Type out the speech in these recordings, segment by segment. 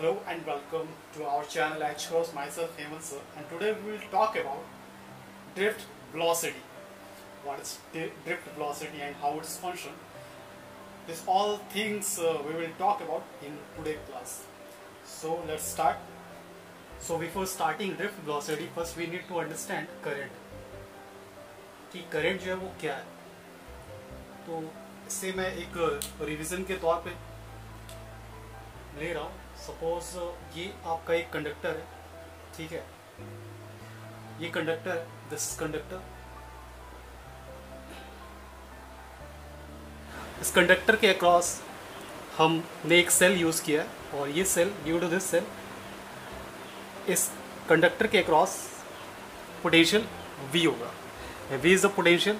Hello and welcome to our channel. I chose myself Hemant sir, and today we will talk about drift velocity. What is drift velocity and how it's function. This all things we will talk about in today's class. So let's start. So before starting drift velocity, first we need to understand current. कि current जो है वो क्या है. तो इससे मैं एक रिवीजन के तौर पे ले रहा हूँ. सपोज ये आपका एक कंडक्टर है, ठीक है. ये कंडक्टर है, दिस कंडक्टर. इस कंडक्टर के अक्रॉस हमने एक सेल यूज किया है और ये cell due to this cell इस कंडक्टर के अक्रॉस पोटेंशियल V होगा. V is the potential.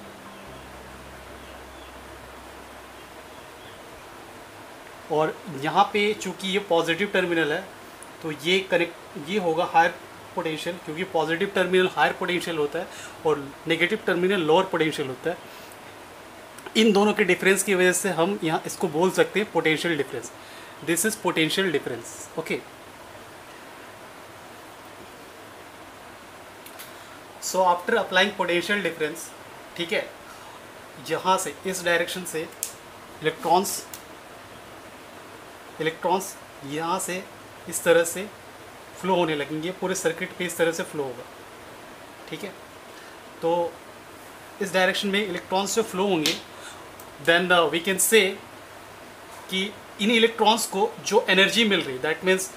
और यहाँ पे चूंकि ये पॉजिटिव टर्मिनल है तो ये होगा हायर पोटेंशियल, क्योंकि पॉजिटिव टर्मिनल हायर पोटेंशियल होता है और नेगेटिव टर्मिनल लोअर पोटेंशियल होता है. इन दोनों के डिफरेंस की वजह से हम यहाँ इसको बोल सकते हैं potential difference. This is potential difference. Okay, so after applying potential difference, ठीक है, यहाँ से इस डायरेक्शन से इलेक्ट्रॉन्स यहाँ से इस तरह से फ्लो होने लगेंगे. पूरे सर्किट पे इस तरह से फ्लो होगा, ठीक है. तो इस डायरेक्शन में इलेक्ट्रॉन्स जो फ्लो होंगे, देन वी कैन से कि इन इलेक्ट्रॉन्स को जो एनर्जी मिल रही है, दैट मीन्स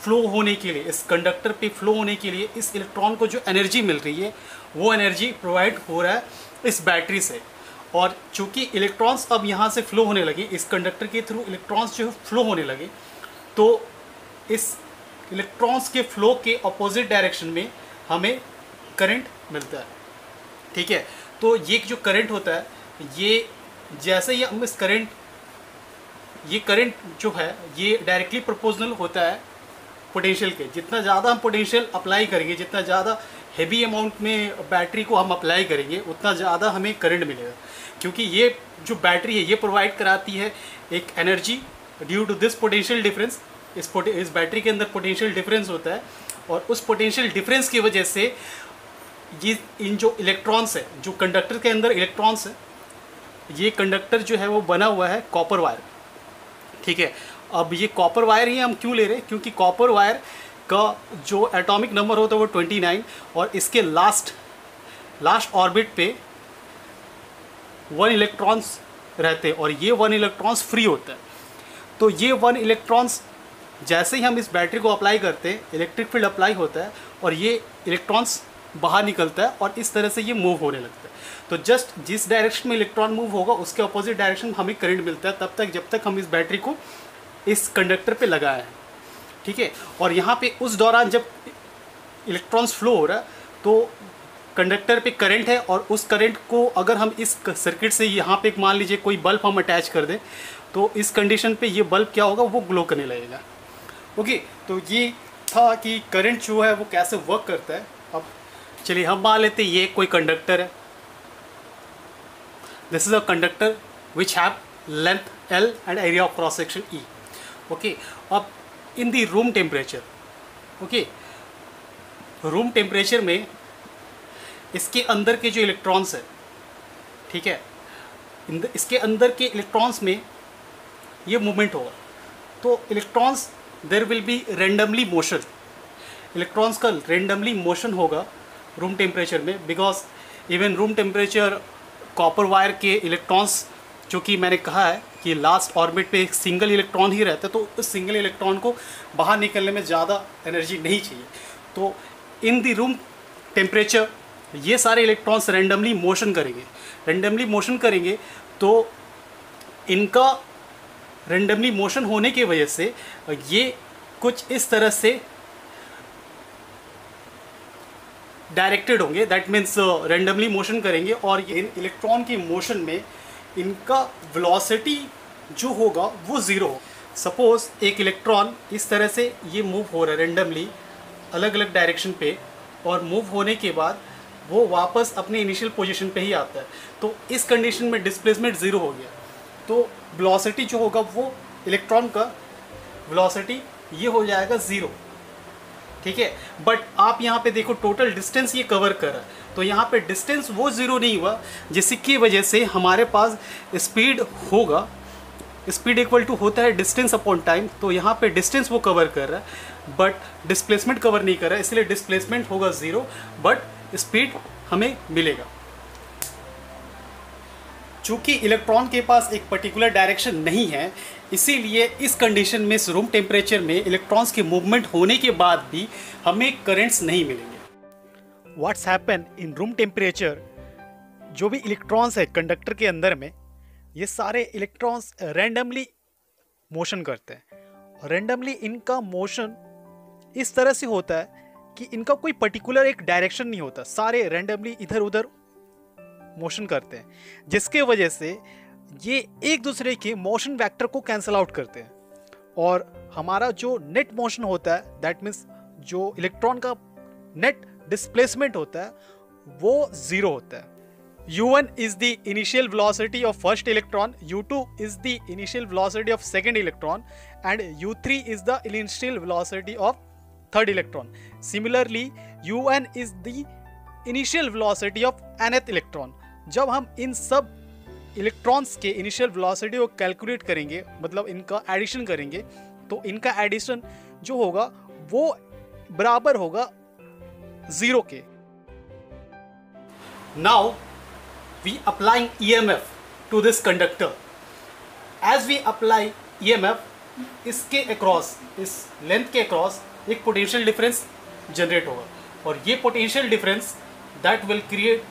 फ्लो होने के लिए, इस कंडक्टर पे फ्लो होने के लिए इस इलेक्ट्रॉन को जो एनर्जी मिल रही है वो एनर्जी प्रोवाइड हो रहा है इस बैटरी से. और चूंकि इलेक्ट्रॉन्स अब यहाँ से फ्लो होने लगे, इस कंडक्टर के थ्रू इलेक्ट्रॉन्स जो फ्लो होने लगे, तो इस इलेक्ट्रॉन्स के फ्लो के अपोजिट डायरेक्शन में हमें करंट मिलता है, ठीक है. तो ये जो करंट होता है, ये जैसे ही हम ये करंट जो है ये डायरेक्टली प्रोपोर्शनल होता है पोटेंशियल के. जितना ज़्यादा हम पोटेंशियल अप्लाई करेंगे, जितना ज़्यादा हेवी अमाउंट में बैटरी को हम अप्लाई करेंगे, उतना ज़्यादा हमें करंट मिलेगा. क्योंकि ये जो बैटरी है ये प्रोवाइड कराती है एक energy due to this potential difference. इस बैटरी के अंदर पोटेंशियल डिफरेंस होता है और उस पोटेंशियल डिफरेंस की वजह से ये इन जो इलेक्ट्रॉन्स है, जो कंडक्टर के अंदर इलेक्ट्रॉन्स है, ये कंडक्टर जो है वो बना हुआ है कॉपर वायर, ठीक है. अब ये कॉपर वायर ही हम क्यों ले रहे हैं? क्योंकि कॉपर वायर का जो एटॉमिक नंबर होता है वो 29 और इसके लास्ट ऑर्बिट पे 1 इलेक्ट्रॉन्स रहते हैं और ये 1 इलेक्ट्रॉन्स फ्री होता है. तो ये 1 इलेक्ट्रॉन्स जैसे ही हम इस बैटरी को अप्लाई करते हैं, इलेक्ट्रिक फील्ड अप्लाई होता है और ये इलेक्ट्रॉन्स बाहर निकलता है और इस तरह से ये मूव होने लगता है. तो जस्ट जिस डायरेक्शन में इलेक्ट्रॉन मूव होगा उसके अपोजिट डायरेक्शन में हमें करंट मिलता है तब तक जब तक हम इस बैटरी को इस कंडक्टर पे लगाए हैं, ठीक है. और यहाँ पे उस दौरान जब इलेक्ट्रॉन्स फ्लो हो रहा है तो कंडक्टर पे करंट है और उस करंट को अगर हम इस सर्किट से यहाँ पे मान लीजिए कोई बल्ब हम अटैच कर दें तो इस कंडीशन पे ये बल्ब क्या होगा, वो ग्लो करने लगेगा. ओके, तो ये था कि करंट जो है वो कैसे वर्क करता है. अब चलिए हम मान लेते हैं ये कोई कंडक्टर है. This is a conductor which have length L and area of cross section E. Okay, अब in the room temperature, okay, room temperature में इसके अंदर के जो इलेक्ट्रॉन्स है, ठीक है, इसके अंदर के इलेक्ट्रॉन्स में ये मूवमेंट होगा. तो electrons there will be randomly motion. Electrons का रेंडमली मोशन होगा रूम टेम्परेचर में, because even room temperature copper wire के इलेक्ट्रॉन्स, जो कि मैंने कहा है कि लास्ट ऑर्बिट पे एक सिंगल इलेक्ट्रॉन ही रहता है, तो उस सिंगल इलेक्ट्रॉन को बाहर निकलने में ज़्यादा एनर्जी नहीं चाहिए. तो इन द रूम टेम्परेचर ये सारे इलेक्ट्रॉन्स रेंडमली मोशन करेंगे. तो इनका रेंडमली मोशन होने की वजह से ये कुछ इस तरह से डायरेक्टेड होंगे, दैट मीन्स रेंडमली मोशन करेंगे और इन इलेक्ट्रॉन की मोशन में इनका वेलोसिटी जो होगा वो ज़ीरो होगा. सपोज एक इलेक्ट्रॉन इस तरह से ये मूव हो रहा है रेंडमली अलग अलग डायरेक्शन पे, और मूव होने के बाद वो वापस अपने इनिशियल पोजीशन पे ही आता है. तो इस कंडीशन में डिस्प्लेसमेंट ज़ीरो हो गया. तो वेलोसिटी जो होगा वो इलेक्ट्रॉन का वेलोसिटी ये हो जाएगा 0, ठीक है। बट आप यहाँ पे देखो टोटल डिस्टेंस ये कवर कर रहा है, तो यहाँ पे डिस्टेंस वो 0 नहीं हुआ, जिसकी वजह से हमारे पास स्पीड होगा, स्पीड इक्वल टू होता है डिस्टेंस अपॉन टाइम। तो यहाँ पे डिस्टेंस वो कवर कर रहा है बट डिस्प्लेसमेंट कवर नहीं कर रहा है, इसलिए डिस्प्लेसमेंट होगा 0 बट स्पीड हमें मिलेगा। चूँकि इलेक्ट्रॉन के पास एक पर्टिकुलर डायरेक्शन नहीं है, इसीलिए इस कंडीशन में रूम टेम्परेचर में इलेक्ट्रॉन्स की मूवमेंट होने के बाद भी हमें करंट्स नहीं मिलेंगे। What's happen in room temperature, जो भी इलेक्ट्रॉन्स है कंडक्टर के अंदर में, ये सारे इलेक्ट्रॉन्स रैंडमली मोशन करते हैं। रैंडमली इनका मोशन इस तरह से होता है कि इनका कोई पर्टिकुलर एक डायरेक्शन नहीं होता, सारे रैंडमली इधर उधर मोशन करते हैं, जिसके वजह से ये एक दूसरे के मोशन वेक्टर को कैंसल आउट करते हैं और हमारा जो नेट मोशन होता है, दैट मीन्स जो इलेक्ट्रॉन का नेट डिस्प्लेसमेंट होता है वो 0 होता है। u1 is the initial velocity of first electron, u2 is the initial velocity of second electron and u3 is the initial velocity of third electron. Similarly, un is the initial velocity of nth electron. जब हम इन सब electrons के initial velocity को calculate करेंगे, मतलब इनका addition करेंगे, तो इनका एडिशन जो होगा वो बराबर होगा 0 के। Now we applying EMF to this conductor. As we apply EMF, इसके अक्रॉस, इस लेंथ के अक्रॉस एक पोटेंशियल डिफरेंस जनरेट होगा और ये potential difference that will create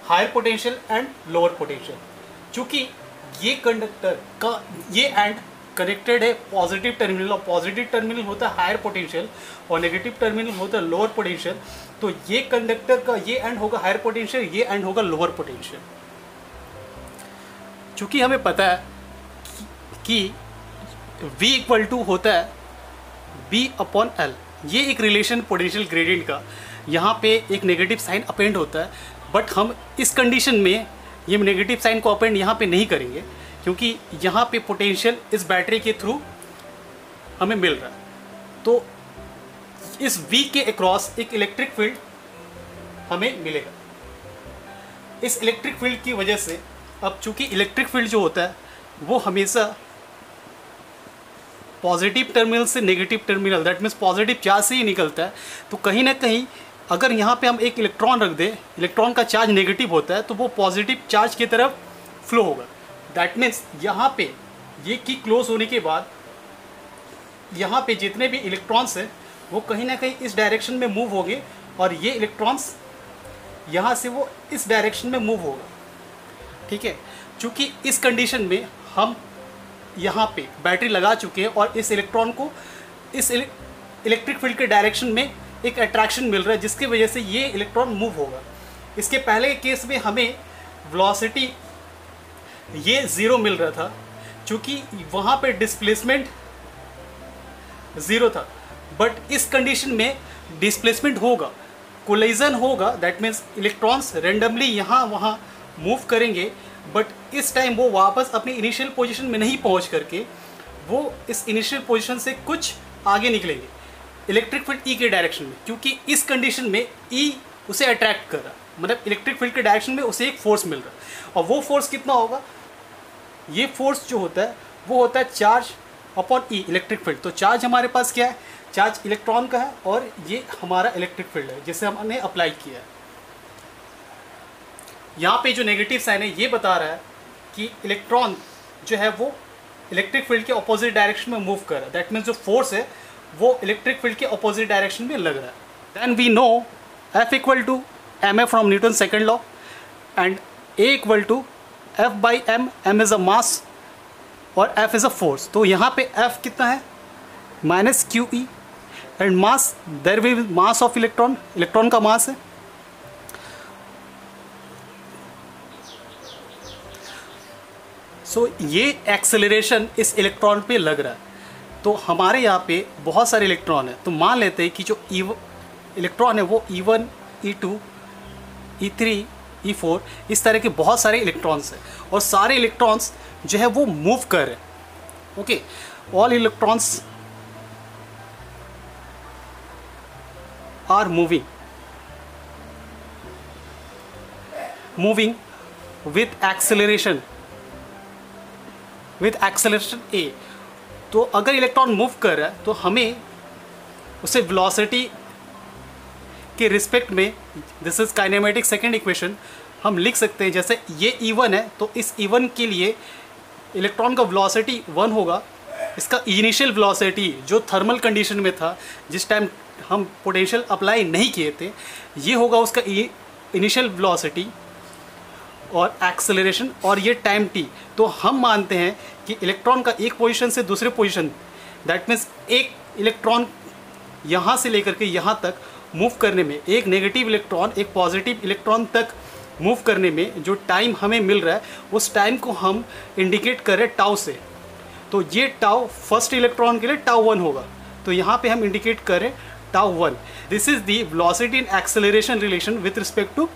higher potential and lower potential. चूँकि ये कंडक्टर का ये एंड कनेक्टेड है पॉजिटिव टर्मिनल, और पॉजिटिव टर्मिनल होता है हायर पोटेंशियल और नेगेटिव टर्मिनल होता है लोअर पोटेंशियल, तो ये कंडक्टर का ये एंड होगा हायर पोटेंशियल, ये एंड होगा लोअर पोटेंशियल। चूँकि हमें पता है कि V इक्वल टू होता है B अपॉन L, ये एक रिलेशन पोटेंशियल ग्रेडियंट का, यहाँ पे एक नेगेटिव साइन अपेंड होता है, बट हम इस कंडीशन में ये नेगेटिव साइन को अपेंड यहाँ पे नहीं करेंगे क्योंकि यहाँ पे पोटेंशियल इस बैटरी के थ्रू हमें मिल रहा है। तो इस V के अक्रॉस एक इलेक्ट्रिक फील्ड हमें मिलेगा। इस इलेक्ट्रिक फील्ड की वजह से, अब चूँकि इलेक्ट्रिक फील्ड जो होता है वो हमेशा पॉजिटिव टर्मिनल से negative terminal, that means positive charge से ही निकलता है, तो कहीं ना कहीं अगर यहाँ पे हम एक इलेक्ट्रॉन रख दें, इलेक्ट्रॉन का चार्ज नेगेटिव होता है तो वो पॉजिटिव चार्ज की तरफ फ्लो होगा। दैट मीन्स यहाँ पे ये की क्लोज होने के बाद यहाँ पे जितने भी इलेक्ट्रॉन्स हैं वो कहीं ना कहीं इस डायरेक्शन में मूव होंगे और ये इलेक्ट्रॉन्स यहाँ से वो इस डायरेक्शन में मूव होगा, ठीक है। चूँकि इस कंडीशन में हम यहाँ पे बैटरी लगा चुके हैं और इस इलेक्ट्रॉन को इस इलेक्ट्रिक फील्ड के डायरेक्शन में एक अट्रैक्शन मिल रहा है, जिसकी वजह से ये इलेक्ट्रॉन मूव होगा। इसके पहले के केस में हमें वेलोसिटी ये 0 मिल रहा था, क्योंकि वहाँ पे डिस्प्लेसमेंट 0 था, बट इस कंडीशन में डिस्प्लेसमेंट होगा, कोलिजन होगा, दैट मीन्स इलेक्ट्रॉन्स रेंडमली यहाँ वहाँ मूव करेंगे, बट इस टाइम वो वापस अपनी इनिशियल पोजीशन में नहीं पहुँच करके वो इस इनिशियल पोजीशन से कुछ आगे निकलेंगे इलेक्ट्रिक फील्ड ई के डायरेक्शन में, क्योंकि इस कंडीशन में ई उसे अट्रैक्ट कर रहा है, मतलब इलेक्ट्रिक फील्ड के डायरेक्शन में उसे एक फोर्स मिल रहा है। और वो फोर्स कितना होगा, ये फोर्स जो होता है वो होता है चार्ज अपॉन ई, इलेक्ट्रिक फील्ड। तो चार्ज हमारे पास क्या है, चार्ज इलेक्ट्रॉन का है और ये हमारा इलेक्ट्रिक फील्ड है जिसे हमने अप्लाई किया है। यहाँ पे जो नेगेटिव साइन है ये बता रहा है कि इलेक्ट्रॉन जो है वो इलेक्ट्रिक फील्ड के अपोजिट डायरेक्शन में मूव कर रहा है, दैट मीन्स जो फोर्स है वो इलेक्ट्रिक फील्ड के अपोजिट डायरेक्शन में लग रहा है। Then we know F equal to M A from Newton second law and A equal to F by M, M is a mass और F इज़ अ फोर्स। तो यहाँ पे F कितना है, minus q e, and mass there will mass of electron, electron का mass है। सो ये acceleration इस इलेक्ट्रॉन पे लग रहा है। तो हमारे यहाँ पे बहुत सारे इलेक्ट्रॉन है, तो मान लेते हैं कि जो इलेक्ट्रॉन है वो E1, E2, E3, E4 इस तरह के बहुत सारे इलेक्ट्रॉन्स हैं और सारे इलेक्ट्रॉन्स जो है वो मूव कर रहे हैं। Okay, all electrons are moving with acceleration a, तो अगर इलेक्ट्रॉन मूव कर रहा है तो हमें उसे वेलोसिटी के रिस्पेक्ट में, this is kinematic second equation, हम लिख सकते हैं जैसे ये E1 है तो इस E1 के लिए इलेक्ट्रॉन का वेलोसिटी 1 होगा, इसका इनिशियल वेलोसिटी जो थर्मल कंडीशन में था जिस टाइम हम पोटेंशियल अप्लाई नहीं किए थे, ये होगा उसका इनिशियल वेलोसिटी और एक्सेलरेशन, और ये टाइम t। तो हम मानते हैं कि इलेक्ट्रॉन का एक पोजीशन से दूसरे पोजीशन, दैट मीन्स एक इलेक्ट्रॉन यहाँ से लेकर के यहाँ तक मूव करने में, एक नेगेटिव इलेक्ट्रॉन एक पॉजिटिव इलेक्ट्रॉन तक मूव करने में जो टाइम हमें मिल रहा है उस टाइम को हम इंडिकेट करें टाउ से। तो ये टाउ फर्स्ट इलेक्ट्रॉन के लिए टाउ 1 होगा, तो यहाँ पे हम इंडिकेट करें tau 1। This is the velocity and acceleration relation with respect two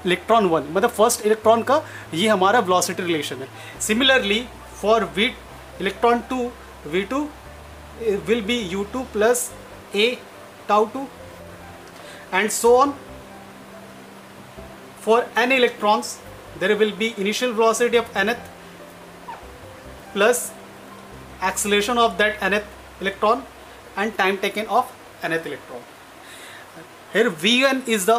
electron 1, मतलब फर्स्ट इलेक्ट्रॉन का ये हमारा वेलोसिटी रिलेशन है। Similarly for electron 2, V2 will be U2 plus A tau 2 and so on. For n electrons there will be initial velocity of nth plus acceleration of that nth electron and time taken of nth electron. Here V1 is the,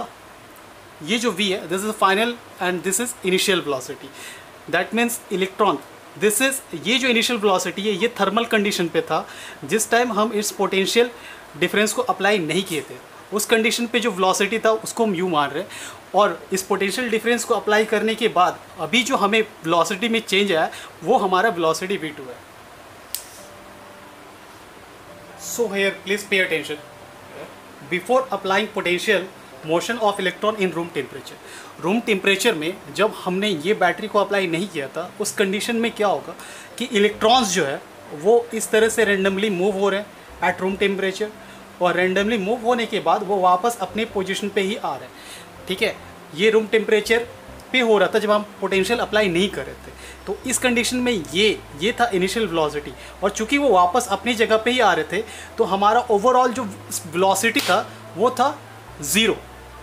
ये जो V है, this is the final and this is initial velocity. That means electron, this is, ये जो initial velocity है ये thermal condition पे था जिस टाइम हम इस पोटेंशियल डिफरेंस को अप्लाई नहीं किए थे। उस कंडीशन पे जो वेलोसिटी था उसको हम यू मान रहे हैं, और इस पोटेंशियल डिफरेंस को अप्लाई करने के बाद अभी जो हमें वेलोसिटी में चेंज आया वो हमारा वेलोसिटी V2 है। So here please pay attention, before applying potential motion of electron in room temperature, room temperature में जब हमने ये बैटरी को अप्लाई नहीं किया था उस कंडीशन में क्या होगा कि इलेक्ट्रॉन्स जो है वो इस तरह से रेंडमली मूव हो रहे हैं एट रूम टेम्परेचर, और रेंडमली मूव होने के बाद वो वापस अपने पोजीशन पे ही आ रहे हैं। ठीक है, ये रूम टेम्परेचर पे हो रहा था जब हम पोटेंशियल अप्लाई नहीं कर रहे थे, तो इस कंडीशन में ये था इनिशियल वेलोसिटी, और चूंकि वो वापस अपनी जगह पे ही आ रहे थे तो हमारा ओवरऑल जो वेलोसिटी था वो था 0,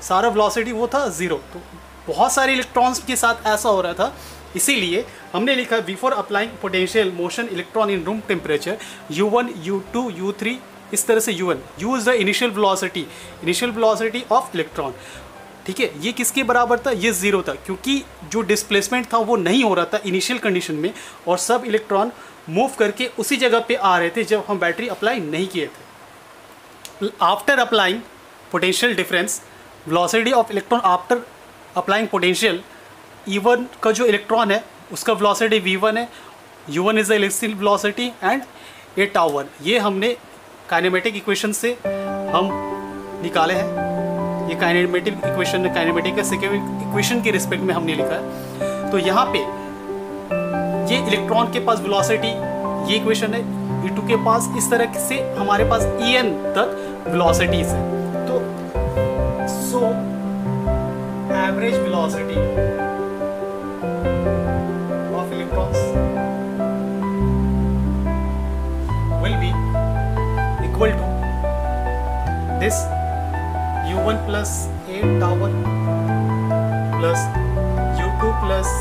सारा वेलोसिटी वो था 0। तो बहुत सारे इलेक्ट्रॉन्स के साथ ऐसा हो रहा था, इसीलिए हमने लिखा before applying potential motion electron in room temperature U1, U2, U3, इस तरह से U1, U is the initial velocity of electron. ठीक है, ये किसके बराबर था, ये 0 था, क्योंकि जो डिस्प्लेसमेंट था वो नहीं हो रहा था इनिशियल कंडीशन में, और सब इलेक्ट्रॉन मूव करके उसी जगह पे आ रहे थे जब हम बैटरी अप्लाई नहीं किए थे। After applying potential difference velocity of electron after applying potential, E1 का जो इलेक्ट्रॉन है उसका वेलोसिटी V1 है, U1 is the initial velocity and A tau 1, ये हमने काइनेमेटिक इक्वेशन से हम निकाले हैं। ये काइनेमेटिक इक्वेशन है, काइनेमेटिक का सेकेंड इक्वेशन के रिस्पेक्ट में हमने लिखा है। तो यहाँ पे ये इलेक्ट्रॉन के पास वेलोसिटी, ये इक्वेशन है, E2 के पास इस तरह से हमारे पास En तक वेलोसिटीज है। तो so average velocity of electrons will be equal to this U1 plus A tau 1 plus U2 plus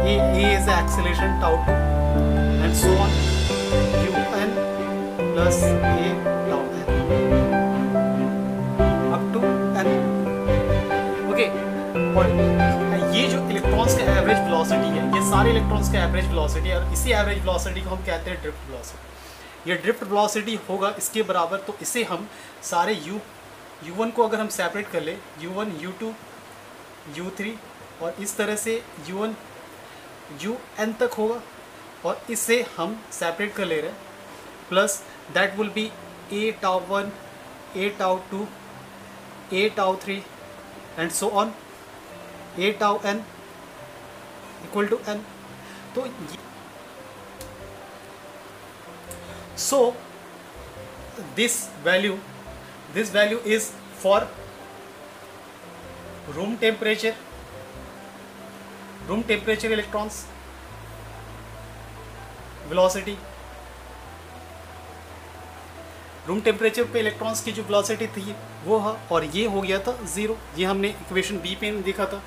A is the acceleration tau 2 and so on, UN plus A tau n up to n। Okay, और ये जो electrons का average velocity है, ये सारे electrons का average velocity है, और इसी एवरेज वेलोसिटी को हम कहते हैं ड्रिफ्ट वेलोसिटी। ये ड्रिफ्ट वेलोसिटी होगा इसके बराबर, तो इसे हम सारे U1 को अगर हम सेपरेट कर ले, U1, U2, U3 और इस तरह से UN UN तक होगा, और इससे हम सेपरेट कर ले रहे हैं, plus that will be A tau 1, A tau 2, A tau 3 and so on, A tau n equal to n। तो so this value is for room temperature electrons velocity, room temperature पे electrons की जो velocity थी वो है, और ये हो गया था 0। ये हमने इक्वेशन बी पे देखा था,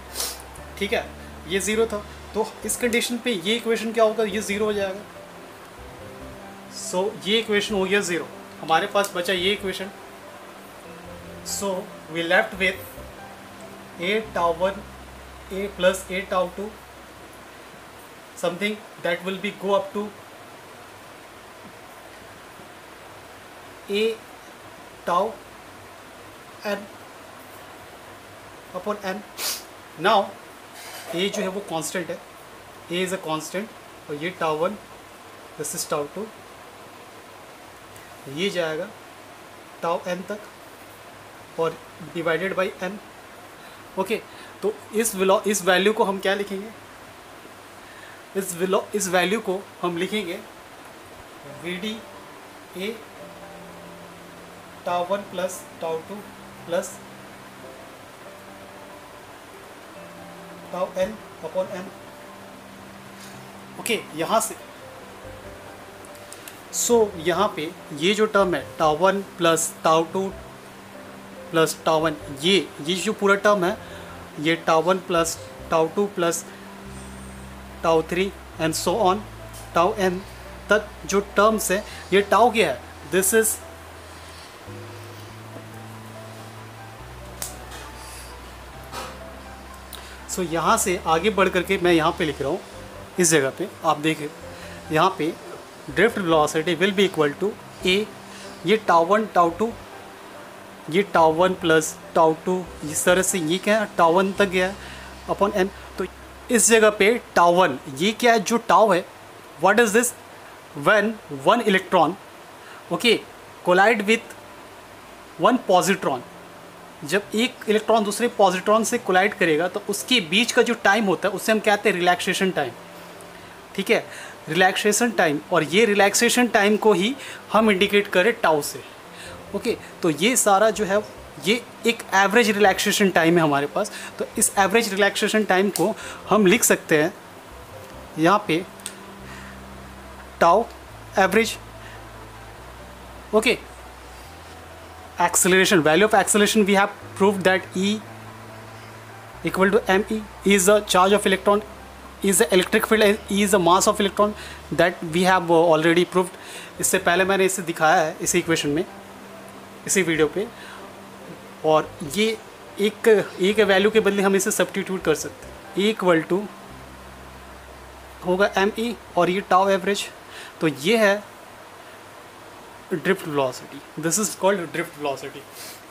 ठीक है, ये 0 था। तो इस कंडीशन पे ये इक्वेशन क्या होगा, ये 0 हो जाएगा। सो ये इक्वेशन हो गया 0। हमारे पास बचा ये equation. So we left with a tau 1 a plus a tau 2 something that will be go up to a tau n upon n. now a जो है वो कांस्टेंट है, a इज़ अ कांस्टेंट, और ये tau 1 दिस इज tau 2, ये जाएगा tau n तक और डिवाइडेड बाई n। ओके, तो इस वैल्यू को हम क्या लिखेंगे, इस वैल्यू को हम लिखेंगे VD A tau 1 plus tau 2 plus tau n upon n। Okay, यहाँ से यहाँ पे ये जो टर्म है tau 1 plus tau 2 plus tau 1, ये जो पूरा टर्म है, ये tau 1 plus tau 2 plus tau 3 and so on tau n तक जो टर्म्स है, ये tau क्या है, दिस इज यहाँ से आगे बढ़ करके मैं यहाँ पे लिख रहा हूँ, इस जगह पे आप देखें, यहाँ पे drift velocity will be equal to a, ये tau 1 tau 2, ये tau 1 प्लस tau 2, इस तरह से ये क्या है tau 1 तक गया अपॉन n। तो इस जगह पे tau 1, ये क्या है, जो tau है, what is this, when one electron okay collide with one positron, जब एक इलेक्ट्रॉन दूसरे पॉजिट्रॉन से कोलाइड करेगा तो उसके बीच का जो टाइम होता है उसे हम कहते हैं रिलैक्सेशन टाइम, ठीक है, रिलैक्सेशन टाइम। और ये रिलैक्सेशन टाइम को ही हम इंडिकेट करें टाउ से। ओके, तो ये सारा जो है ये एक एवरेज रिलैक्सेशन टाइम है हमारे पास। तो इस एवरेज रिलैक्सेशन टाइम को हम लिख सकते हैं यहाँ पे tau average. Okay, acceleration, value of acceleration, we have proved that E equal to me is the charge of electron, is the electric field, E is the mass of electron, that we have already proved। इससे पहले मैंने इसे दिखाया है इसी equation में, इसी video पे। और ये एक वैल्यू के बदले हम इसे सब्स्टिट्यूट कर सकते हैं, E इक्वल टू होगा me और ये टाउ एवरेज। तो ये है drift velocity, this is called drift velocity.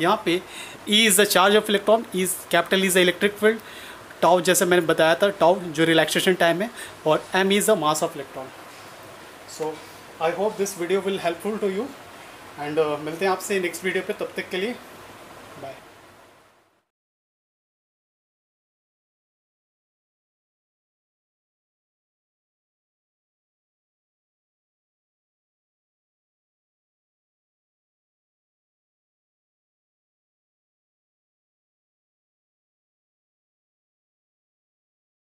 यहाँ पे E is the charge of electron, E capital is the electric field, tau जैसे मैंने बताया था टाउ जो रिलैक्सेशन टाइम है, और m is the mass of electron. So I hope this video will helpful to you, and मिलते हैं आपसे नेक्स्ट वीडियो पे। तब तक के लिए